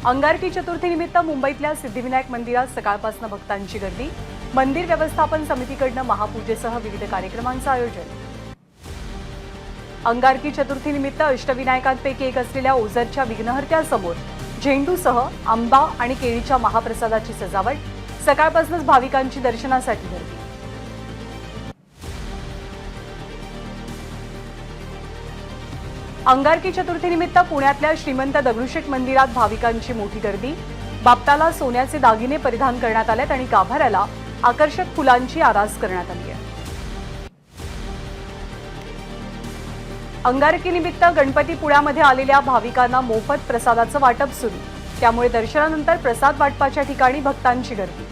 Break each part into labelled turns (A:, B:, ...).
A: अंगारकी चतुर्थी निमित्त मुंबईतल्या सिद्धिविनायक मंदिरात सकाळपासून भक्तांची गर्दी। मंदिर व्यवस्थापन समितीकडून महापूजेसह विविध कार्यक्रमांचं आयोजन। अंगारकी चतुर्थी निमित्त अष्टविनायकांपैकी एक असलेल्या ओझरच्या विघ्नहर्त्यासमोर झेंडूसह आंबा आणि केळीच्या महाप्रसादाची सजावट। सकाळपासूनच भाविकांची दर्शनासाठी गर्दी। अंगारकी चतुर्थी निमित्त पुण्यातल्या श्रीमंत दगडूशेठ मंदिरात भाविकांची मोठी गर्दी। बाप्पाला सोन्याचे दागिने परिधान करण्यात आलेत आणि गाभाऱ्याला आकर्षक फुलांची आरास करण्यात आली आहे। अंगारकी निमित्त गणपतीपुळ्यामध्ये आलेल्या भाविकांना मोफत प्रसादाचं वाटप सुरू। त्यामुळे दर्शनानंतर प्रसाद वाटपाच्या ठिकाणी भक्तांची गर्दी।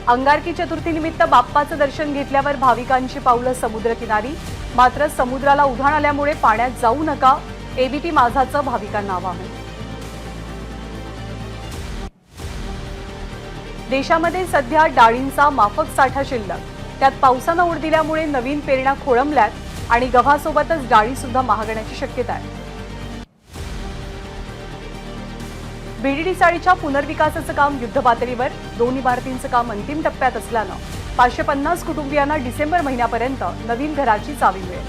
A: अंगारकी चतुर्थी निमित्त बाप्पाचं दर्शन घेतल्यावर भाविकांची पावलं समुद्रकिनारी। मात्र समुद्राला उधाण आल्यामुळे पाण्यात जाऊ नका, एबीपी माझाचं भाविकांना आवाहन। देशामध्ये सध्या डाळींचा माफक साठा शिल्लक, त्यात पावसानं ओढ दिल्यामुळे नवीन पेरण्या खोळंबल्यात आणि गव्हासोबतच डाळी सुद्धा महागण्याची शक्यता आहे। बीडीडी चाळीच्या पुनर्विकासाचं काम युद्धपातळीवर, 2 इमारतींचं काम अंतिम टप्प्यात असल्यानं 550 कुटुंबियांना डिसेंबर महिन्यापर्यंत नवीन घराची चावी मिळेल।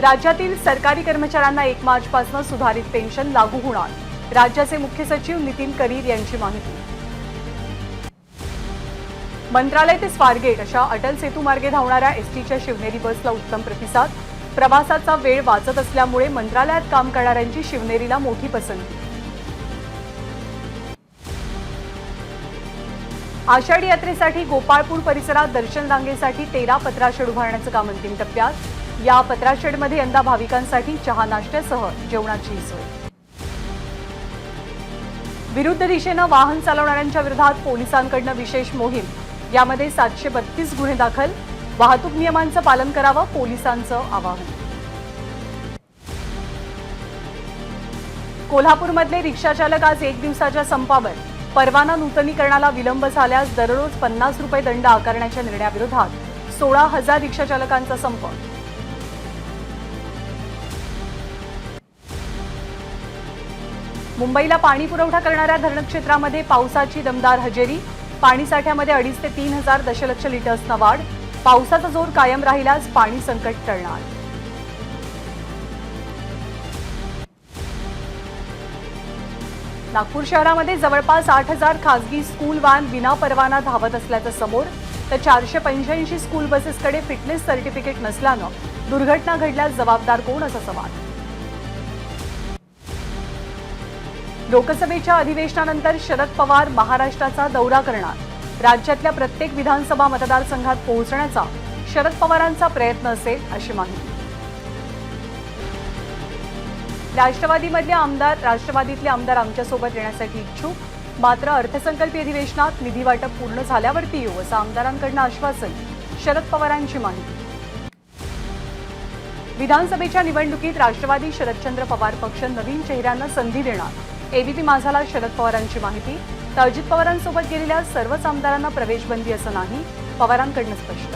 A: राज्यातील सरकारी कर्मचाऱ्यांना 1 मार्चपासून सुधारित पेन्शन लागू होणार, राज्याचे मुख्य सचिव नितीन करीर यांची माहिती। मंत्रालय ते स्वारगेट अशा अटल सेतू मार्गे धावणाऱ्या एसटीच्या शिवनेरी बसला उत्तम प्रतिसाद। प्रवासाचा वेळ वाचत असल्यामुळे मंत्रालयात काम करणाऱ्यांची शिवनेरीला मोठी पसंती। आषाढी यात्रेसाठी गोपाळपूर परिसरात दर्शन रांगेसाठी 13 पत्राशेड उभारण्याचं काम अंतिम टप्प्यात। या पत्राशेडमध्ये यंदा भाविकांसाठी चहा नाश्त्यासह जेवणाची सोय। विरुद्ध दिशेनं वाहन चालवणाऱ्यांच्या विरोधात पोलिसांकडून विशेष मोहीम। यामध्ये 732 गुन्हे दाखल। वाहतूक नियमांचं पालन करावं, पोलिसांचं आवाहन। कोल्हापूरमधले रिक्षाचालक आज 1 दिवसाच्या संपावर। परवाना नूतनीकरणाला विलंब झाल्यास दररोज 50 रुपये दंड आकारण्याच्या निर्णयाविरोधात 16,000 रिक्षाचालकांचा संप। मुंबईला पाणी पुरवठा करणाऱ्या धरणक्षेत्रामध्ये पावसाची दमदार हजेरी। पाणीसाठ्यामध्ये 2.5 ते 3,000 दशलक्ष लिटर्सना वाढ। पावसाचा जोर कायम राहिल्यास पाणी संकट टळणार। नागपूर शहरामध्ये जवळपास 8,000 खासगी स्कूल व्हॅन विनापरवाना धावत असल्याचं समोर, तर 485 स्कूल बसेसकडे फिटनेस सर्टिफिकेट नसल्यानं दुर्घटना घडल्यास जबाबदार कोण असा सवाल। लोकसभेच्या अधिवेशनानंतर शरद पवार महाराष्ट्राचा दौरा करणार। राज्यातल्या प्रत्येक विधानसभा मतदारसंघात पोहोचण्याचा शरद पवारांचा प्रयत्न असेल अशी माहिती। राष्ट्रवादीतले आमदार आमच्यासोबत येण्यासाठी इच्छुक, मात्र अर्थसंकल्पीय अधिवेशनात निधी वाटप पूर्ण झाल्यावरती येऊ असं आमदारांकडून आश्वासन। शरद पवारांची माहिती। विधानसभेच्या निवडणुकीत राष्ट्रवादी शरदचंद्र पवार पक्ष नवीन चेहऱ्यांना संधी देणार। एबीपी माझाला शरद पवारांची माहिती। तर अजित पवारांसोबत गेलेल्या सर्वच आमदारांना प्रवेशबंदी असं नाही, पवारांकडून स्पष्ट।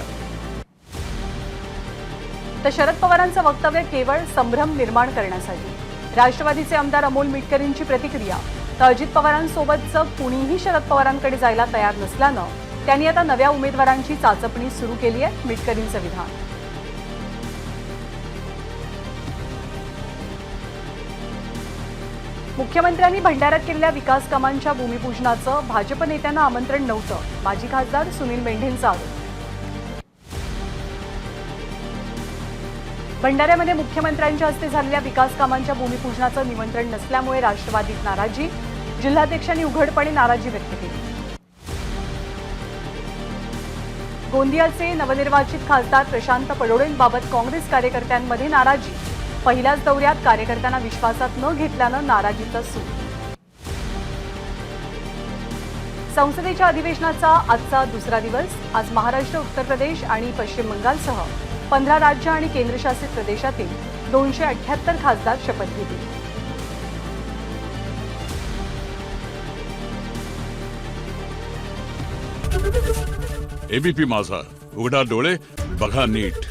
A: तर शरद पवारांचं वक्तव्य केवळ संभ्रम निर्माण करण्यासाठी। राष्ट्रवादीचे आमदार अमोल मिटकरींची प्रतिक्रिया। तर अजित पवारांसोबतचं कुणीही शरद पवारांकडे जायला तयार नसल्यानं त्यांनी आता नव्या उमेदवारांची चाचपणी सुरू केली आहे, मिटकरींचं विधान। मुख्यमंत्र्यांनी भंडाऱ्यात केलेल्या विकास कामांच्या भूमिपूजनाचं भाजप नेत्यांना आमंत्रण नव्हतं, माजी खासदार सुनील मेंढेंचा आरोप। भंडाऱ्यामध्ये मुख्यमंत्र्यांच्या हस्ते झालेल्या विकास कामांच्या भूमिपूजनाचं निमंत्रण नसल्यामुळे राष्ट्रवादीत नाराजी। जिल्हाध्यक्षांनी उघडपणे नाराजी व्यक्त केली। गोंदियाचे नवनिर्वाचित खासदार प्रशांत पडोळेंबाबत काँग्रेस कार्यकर्त्यांमध्ये नाराजी। पहिल्याच दौऱ्यात कार्यकर्त्यांना विश्वासात न घेतल्यानं नाराजीचा सूर। संसदेच्या अधिवेशनाचा आजचा दुसरा दिवस। आज महाराष्ट्र, उत्तर प्रदेश आणि पश्चिम बंगालसह 15 राज्य आणि केंद्रशासित प्रदेशातील 278 खासदार शपथ घेतील।
B: एबीपी माझा, उघडा डोळे बघा नीट।